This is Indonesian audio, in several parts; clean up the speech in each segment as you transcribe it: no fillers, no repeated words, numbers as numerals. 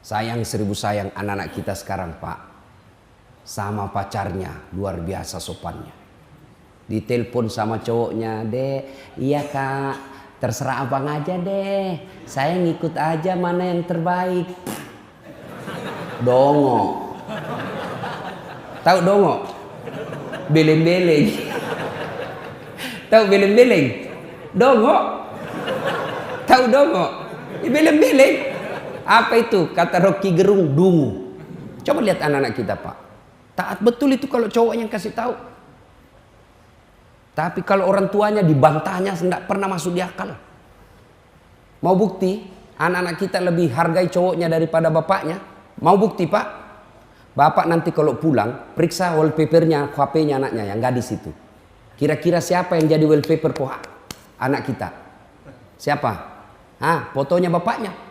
Sayang seribu sayang anak-anak kita sekarang, Pak. Sama pacarnya luar biasa sopannya. Ditelepon sama cowoknya, "Dek, iya Kak, terserah abang aja deh. Saya ngikut aja mana yang terbaik." Dongo. Tahu dongo? Beleng-beleng. Tahu beleng-beleng? Dongo. Tahu dongo? Beleng-beleng. Apa itu? Kata Rocky Gerung, dungu. Coba lihat anak-anak kita, Pak. Taat betul itu kalau cowoknya yang kasih tahu. Tapi kalau orang tuanya dibantahnya tidak pernah masuk di akal. Mau bukti? Anak-anak kita lebih hargai cowoknya daripada bapaknya. Mau bukti, Pak? Bapak nanti kalau pulang periksa wallpapernya HP-nya anaknya yang gadis itu. Kira-kira siapa yang jadi wallpaper anak kita? Siapa? Fotonya bapaknya.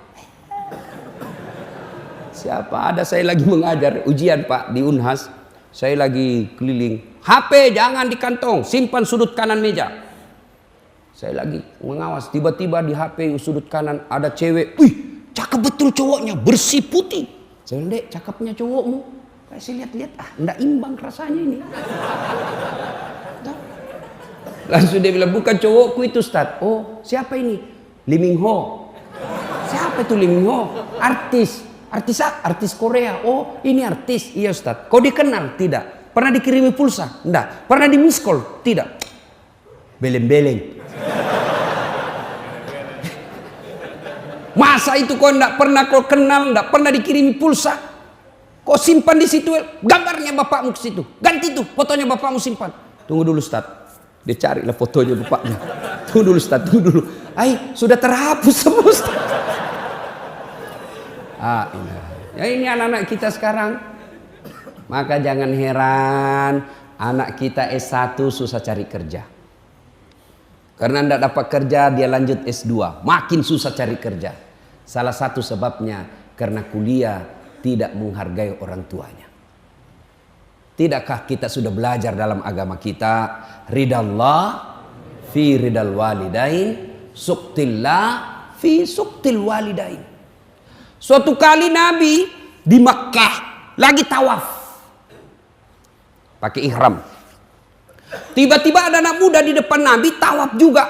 Siapa? Ada saya lagi mengajar ujian, Pak, di Unhas. Saya lagi keliling. HP jangan di kantong, simpan sudut kanan meja. Saya lagi mengawas, tiba-tiba di HP sudut kanan ada cewek. Wih, cakep betul cowoknya, bersih putih. Saya bilang, "Dek, cakepnya cowokmu." Saya lihat-lihat, enggak imbang rasanya ini. Langsung dia bilang, "Bukan cowokku itu, Ustaz." "Oh, siapa ini?" "Lee Min Ho." "Siapa itu Lee Min Ho?" Artis Korea." "Oh, ini artis." "Iya, Ustaz." "Kau dikenal?" "Tidak." "Pernah dikirimi pulsa?" "Enggak." "Pernah di miss call?" "Tidak." Beleng-beleng. Masa itu kau enggak pernah kau kenal, enggak pernah dikirimi pulsa? Kau simpan di situ gambarnya bapakmu ke situ. Ganti tuh fotonya bapakmu simpan. "Tunggu dulu, Ustaz." Dia carilah fotonya bapaknya. "Tunggu dulu, Ustaz, tunggu dulu." Sudah terhapus semua, Ustaz. Ini anak-anak kita sekarang. Maka jangan heran anak kita S1 susah cari kerja. Karena tidak dapat kerja dia lanjut S2. Makin susah cari kerja. Salah satu sebabnya karena kuliah tidak menghargai orang tuanya. Tidakkah kita sudah belajar dalam agama kita, ridallah fi ridal walidain, suktillah fi suktil walidain. Suatu kali Nabi di Makkah lagi tawaf pakai ihram. Tiba-tiba ada anak muda di depan Nabi tawaf juga.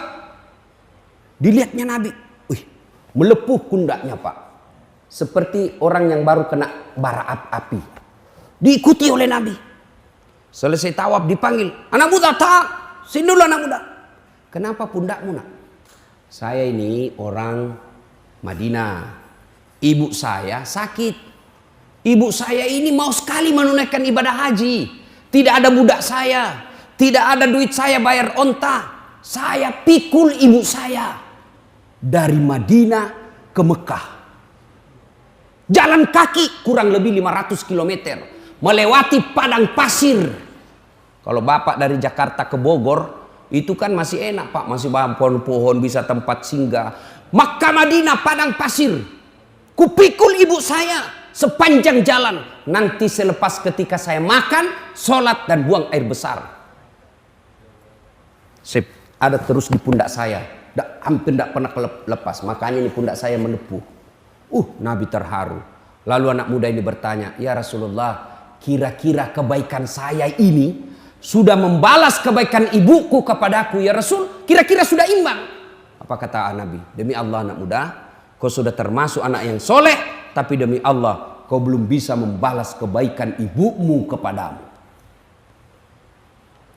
Dilihatnya Nabi, wih, melepuh pundaknya, Pak. Seperti orang yang baru kena bara api. Diikuti oleh Nabi. Selesai tawaf dipanggil, "Anak muda, sini dulu anak muda." "Kenapa pundakmu, Nak?" "Saya ini orang Madinah. Ibu saya sakit. Ibu saya ini mau sekali menunaikan ibadah haji. Tidak ada budak saya. Tidak ada duit saya bayar onta. Saya pikul ibu saya dari Madinah ke Mekah. Jalan kaki kurang lebih 500 km. Melewati padang pasir." Kalau bapak dari Jakarta ke Bogor, itu kan masih enak, Pak. Masih pohon-pohon, bisa tempat singgah. Makkah Madinah padang pasir. Kupikul ibu saya sepanjang jalan. Nanti selepas ketika saya makan, sholat dan buang air besar. Ada terus di pundak saya. Hampir tidak pernah lepas. Makanya ini pundak saya melepuh. Nabi terharu. Lalu anak muda ini bertanya, "Ya Rasulullah, kira-kira kebaikan saya ini sudah membalas kebaikan ibuku kepadaku, ya Rasul? Kira-kira sudah imbang?" Apa kata Nabi? "Demi Allah anak muda, kau sudah termasuk anak yang soleh. Tapi demi Allah, kau belum bisa membalas kebaikan ibumu kepadamu."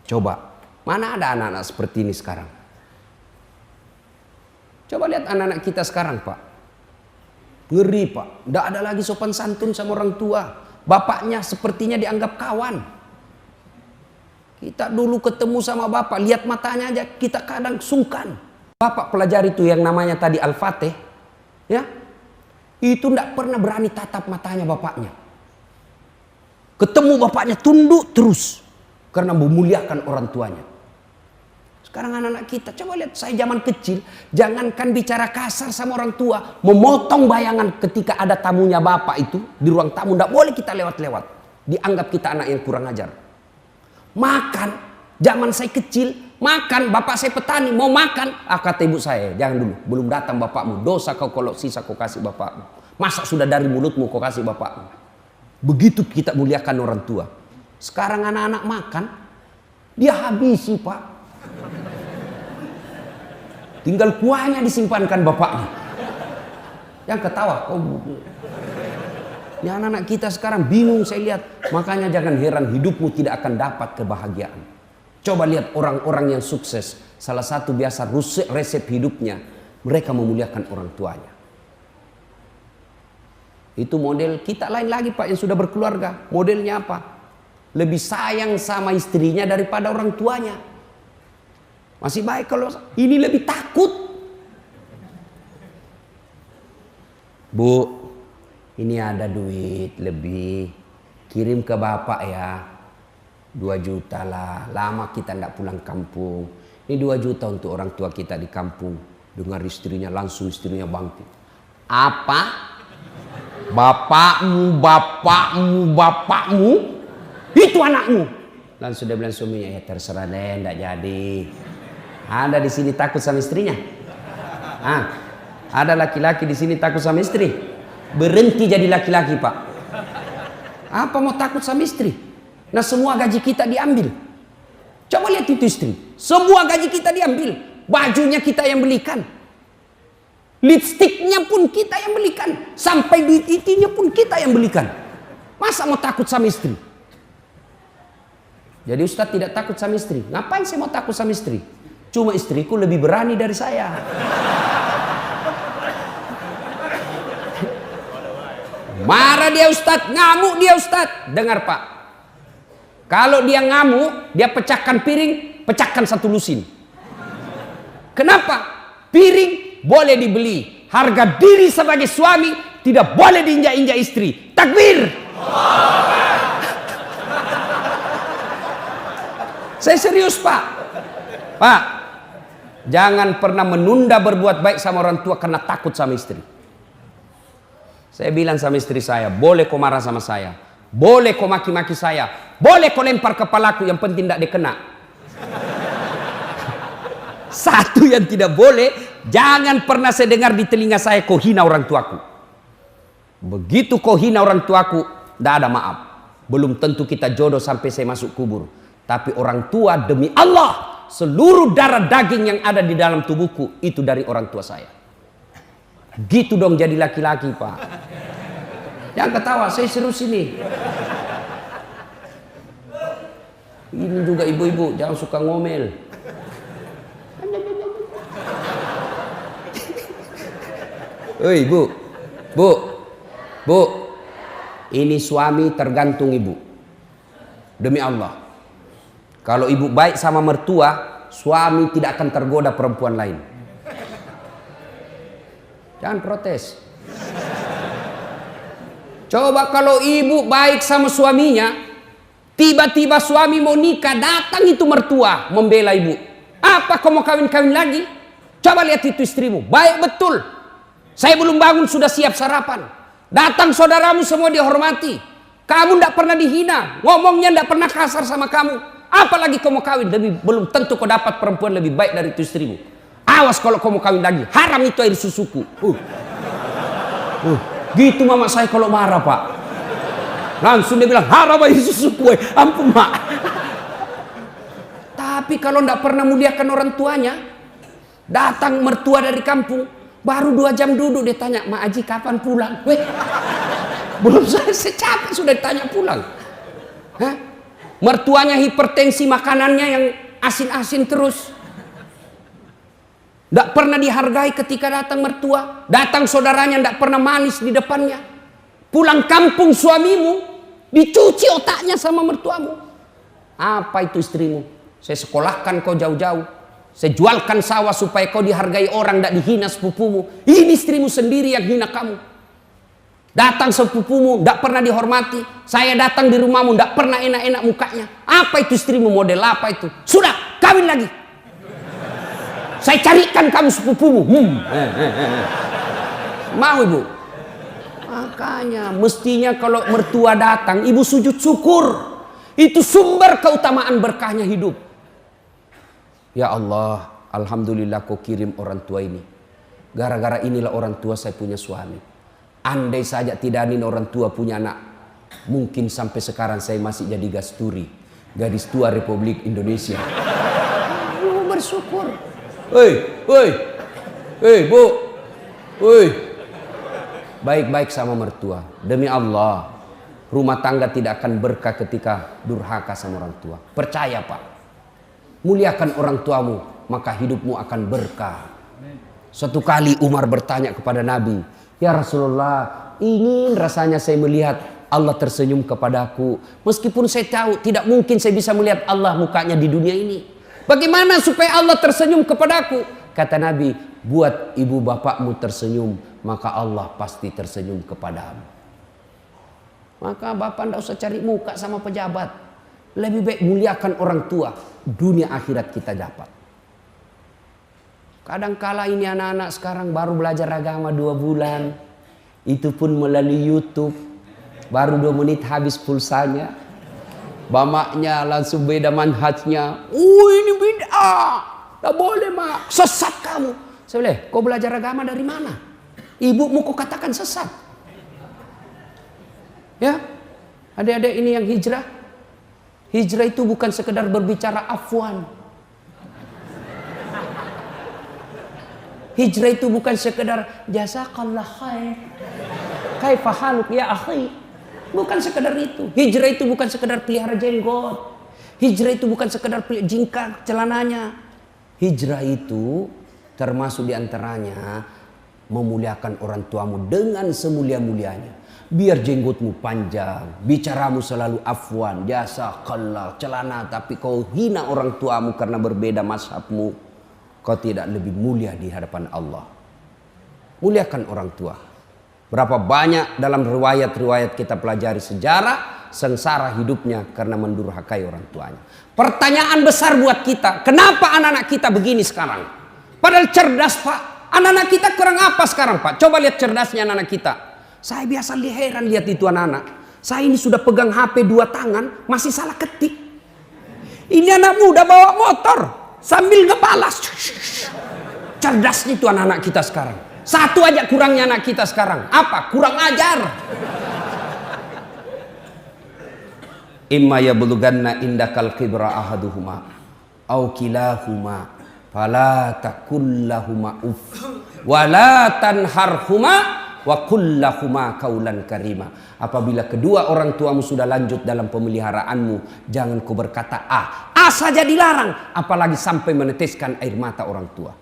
Coba, mana ada anak-anak seperti ini sekarang? Coba lihat anak-anak kita sekarang, Pak. Ngeri, Pak. Tidak ada lagi sopan santun sama orang tua. Bapaknya sepertinya dianggap kawan. Kita dulu ketemu sama bapak, lihat matanya aja kita kadang sungkan. Bapak pelajari itu yang namanya tadi Al-Fatih, ya, itu tidak pernah berani tatap matanya bapaknya. Ketemu bapaknya tunduk terus karena memuliakan orang tuanya. Sekarang anak-anak kita, coba lihat saya zaman kecil, jangankan bicara kasar sama orang tua, memotong bayangan ketika ada tamunya bapak itu di ruang tamu, tidak boleh kita lewat-lewat. Dianggap kita anak yang kurang ajar. Makan, zaman saya kecil, makan, bapak saya petani, mau makan, kata ibu saya, "Jangan dulu, belum datang bapakmu, dosa kau kalau sisa kau kasih bapakmu." Masa sudah dari mulutmu kau kasih bapakmu? Begitu kita muliakan orang tua. Sekarang anak-anak makan, dia habisi Pak. Tinggal kuahnya disimpankan bapaknya. Yang ketawa, ya anak-anak kita sekarang bingung saya lihat. Makanya jangan heran hidupmu tidak akan dapat kebahagiaan. Coba lihat orang-orang yang sukses. Salah satu biasa resep hidupnya, mereka memuliakan orang tuanya. Itu model kita lain lagi Pak yang sudah berkeluarga. Modelnya apa? Lebih sayang sama istrinya daripada orang tuanya. Masih baik kalau ini lebih takut. Bu, ini ada duit lebih. Kirim ke bapak ya. 2 juta lah. Lama kita tidak pulang kampung. Ini 2 juta untuk orang tua kita di kampung. Dengar istrinya langsung istrinya bangkit. Apa? Bapakmu itu anakmu. Langsung dia bilang suaminya, ya terserah deh, enggak jadi. Ada di sini takut sama istrinya? Ada laki-laki di sini takut sama istri? Berhenti jadi laki-laki Pak. Apa mau takut sama istri? Nah semua gaji kita diambil. Coba lihat itu istri. Semua gaji kita diambil. Bajunya kita yang belikan. Lipstiknya pun kita yang belikan. Sampai duit itinya pun kita yang belikan. Masa mau takut sama istri? Jadi Ustadz tidak takut sama istri. Ngapain saya mau takut sama istri? Cuma istriku lebih berani dari saya. Marah dia Ustadz, ngamuk dia Ustadz. Dengar Pak. Kalau dia ngamuk, dia pecahkan piring, pecahkan 1 lusin. Kenapa? Piring boleh dibeli. Harga diri sebagai suami tidak boleh diinjak-injak istri. Takbir. Saya serius Pak. Pak, jangan pernah menunda berbuat baik sama orang tua karena takut sama istri. Saya bilang sama istri saya, boleh kau marah sama saya, boleh kau maki-maki saya, boleh kau lempar kepalaku, yang penting tidak dikena. Satu yang tidak boleh, jangan pernah saya dengar di telinga saya kau hina orang tuaku. Begitu kau hina orang tuaku, tidak ada maaf. Belum tentu kita jodoh sampai saya masuk kubur. Tapi orang tua demi Allah, seluruh darah daging yang ada di dalam tubuhku itu dari orang tua saya. Gitu dong jadi laki-laki Pak. Jangan ketawa, saya serius ini. Ini juga ibu-ibu, jangan suka ngomel. Hei bu, ini suami tergantung ibu. Demi Allah, kalau ibu baik sama mertua, suami tidak akan tergoda perempuan lain. Jangan protes. Coba kalau ibu baik sama suaminya, tiba-tiba suami mau nikah, datang itu mertua membela ibu. Apa kau mau kawin-kawin lagi? Coba lihat itu istrimu, baik betul. Saya belum bangun sudah siap sarapan. Datang saudaramu semua dihormati. Kamu tidak pernah dihina, ngomongnya tidak pernah kasar sama kamu. Apalagi kau mau kawin, belum tentu kau dapat perempuan lebih baik dari itu istrimu. Awas kalau kau mau kawin lagi, haram itu air susuku. Gitu mama saya kalau marah Pak. Langsung dia bilang, haram air susuku. Ampun mak. Tapi kalau tidak pernah muliakan orang tuanya, datang mertua dari kampung, baru 2 jam duduk dia tanya, Mak Haji kapan pulang? Belum saya capek sudah ditanya pulang. Mertuanya hipertensi, makanannya yang asin-asin terus. Tidak pernah dihargai ketika datang mertua. Datang saudaranya tidak pernah manis di depannya. Pulang kampung suamimu dicuci otaknya sama mertuamu. Apa itu istrimu? Saya sekolahkan kau jauh-jauh. Saya jualkan sawah supaya kau dihargai orang, tidak dihina sepupumu. Ini istrimu sendiri yang hina kamu. Datang sepupumu tidak pernah dihormati. Saya datang di rumahmu tidak pernah enak-enak mukanya. Apa itu istrimu, model apa itu? Sudah, kawin lagi. Saya carikan kamu sepupumu. Mau ibu? Makanya mestinya kalau mertua datang, ibu sujud syukur. Itu sumber keutamaan berkahnya hidup. Ya Allah, alhamdulillah kau kirim orang tua ini. Gara-gara inilah orang tua saya punya suami. Andai saja tidak ada orang tua punya anak, mungkin sampai sekarang saya masih jadi gasturi, gadis tua Republik Indonesia. Bersyukur. Hei, Bu. Baik-baik sama mertua. Demi Allah, rumah tangga tidak akan berkah ketika durhaka sama orang tua. Percaya, Pak. Muliakan orang tuamu, maka hidupmu akan berkah. Suatu kali Umar bertanya kepada Nabi, "Ya Rasulullah, ingin rasanya saya melihat Allah tersenyum kepadaku. Meskipun saya tahu tidak mungkin saya bisa melihat Allah mukanya di dunia ini. Bagaimana supaya Allah tersenyum kepadaku?" Kata Nabi, "Buat ibu bapakmu tersenyum, maka Allah pasti tersenyum kepadamu." Maka bapak tidak usah cari muka sama pejabat. Lebih baik muliakan orang tua. Dunia akhirat kita dapat. Kadangkala ini anak-anak sekarang baru belajar agama 2 bulan. Itu pun melalui YouTube. Baru 2 menit habis pulsanya. Bamaknya langsung beda manhajnya. Ini beda. Tak boleh, Mak. Sesat kamu. Saya bilang, kau belajar agama dari mana? Ibumu kau katakan sesat. Ya, adik-adik ini yang hijrah. Hijrah itu bukan sekedar berbicara afwan. Hijrah itu bukan sekedar jazakallah khair. Kaifa haluk ya akhi. Bukan sekedar itu. Hijrah itu bukan sekedar pelihara jenggot. Hijrah itu bukan sekedar jingkar celananya. Hijrah itu termasuk diantaranya memuliakan orang tuamu dengan semulia-mulianya. Biar jenggotmu panjang, bicaramu selalu afwan, jazakallah, celana, tapi kau hina orang tuamu karena berbeda mazhabmu, kau tidak lebih mulia di hadapan Allah. Muliakan orang tua. Berapa banyak dalam riwayat-riwayat kita pelajari sejarah, sengsara hidupnya karena mendurhakai orang tuanya. Pertanyaan besar buat kita, kenapa anak-anak kita begini sekarang? Padahal cerdas, Pak. Anak-anak kita kurang apa sekarang, Pak? Coba lihat cerdasnya anak-anak kita. Saya biasa heran lihat itu anak-anak. Saya ini sudah pegang HP 2 tangan, masih salah ketik. Ini anak muda bawa motor sambil ngebalas. Cerdasnya itu anak-anak kita sekarang. Satu aja kurangnya anak kita sekarang. Apa? Kurang ajar. Imma yablughanna indakal kibra ahaduhuma au kilahuma fala takullahuma uff wala tanharhuma wa kullahuma kaulan karima. Apabila kedua orang tuamu sudah lanjut dalam pemeliharaanmu, jangan kau berkata A saja dilarang, apalagi sampai meneteskan air mata orang tua.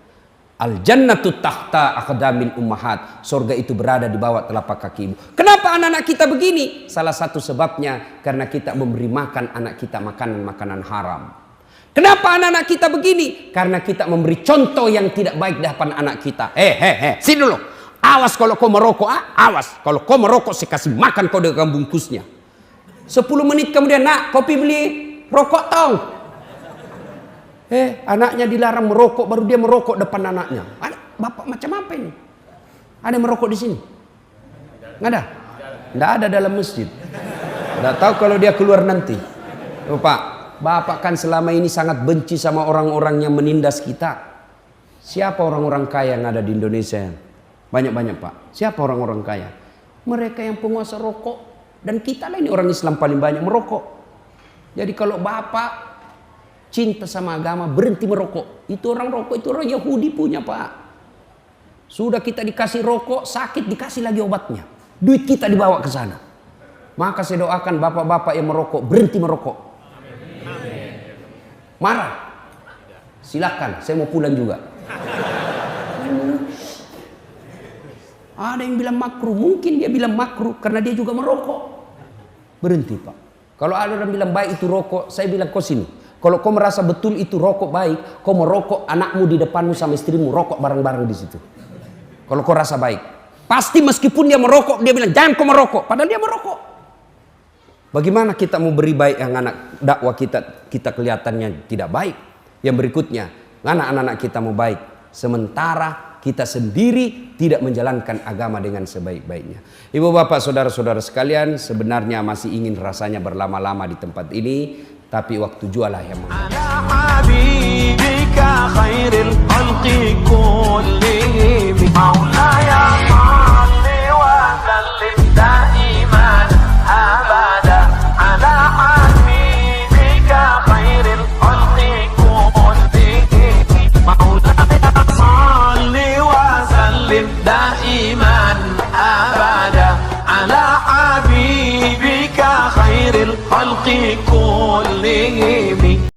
Al jannatu tahta aqdamil ummahat. Surga itu berada di bawah telapak kaki ibu. Kenapa anak-anak kita begini? Salah satu sebabnya karena kita memberi makan anak kita makanan-makanan haram. Kenapa anak-anak kita begini? Karena kita memberi contoh yang tidak baik di hadapan anak kita. Sini dulu. Awas kalau kau merokok, awas. Kalau kau merokok, saya kasih makan kau dengan bungkusnya. 10 menit kemudian, nak, kopi beli rokok tau. Anaknya dilarang merokok, baru dia merokok depan anaknya. Bapak macam apa ini? Ada yang merokok di sini? Nggak ada? Nggak ada dalam masjid. Nggak tahu kalau dia keluar nanti. Bapak kan selama ini sangat benci sama orang-orang yang menindas kita. Siapa orang-orang kaya yang ada di Indonesia? Banyak-banyak, Pak. Siapa orang-orang kaya? Mereka yang penguasa rokok. Dan kita lah ini orang Islam paling banyak merokok. Jadi kalau Bapak cinta sama agama, berhenti merokok. Itu orang rokok, itu orang Yahudi punya, Pak. Sudah kita dikasih rokok, sakit dikasih lagi obatnya. Duit kita dibawa ke sana. Maka saya doakan bapak-bapak yang merokok, berhenti merokok. Marah? Silakan, saya mau pulang juga. Ada yang bilang makruh, mungkin dia bilang makruh karena dia juga merokok. Berhenti, Pak. Kalau ada orang bilang baik itu rokok, saya bilang kau sini. Kalau kau merasa betul itu rokok baik, kau merokok anakmu di depanmu sama istrimu, rokok bareng-bareng di situ. Kalau kau rasa baik, pasti meskipun dia merokok, dia bilang jangan kau merokok, padahal dia merokok. Bagaimana kita mau beri baik yang anak dakwah kita kelihatannya tidak baik? Yang berikutnya, anak-anak kita mau baik, sementara kita sendiri tidak menjalankan agama dengan sebaik-baiknya. Ibu bapak saudara-saudara sekalian, sebenarnya masih ingin rasanya berlama-lama di tempat ini, tapi waktu jualah yang mengatur. الخلق كلهم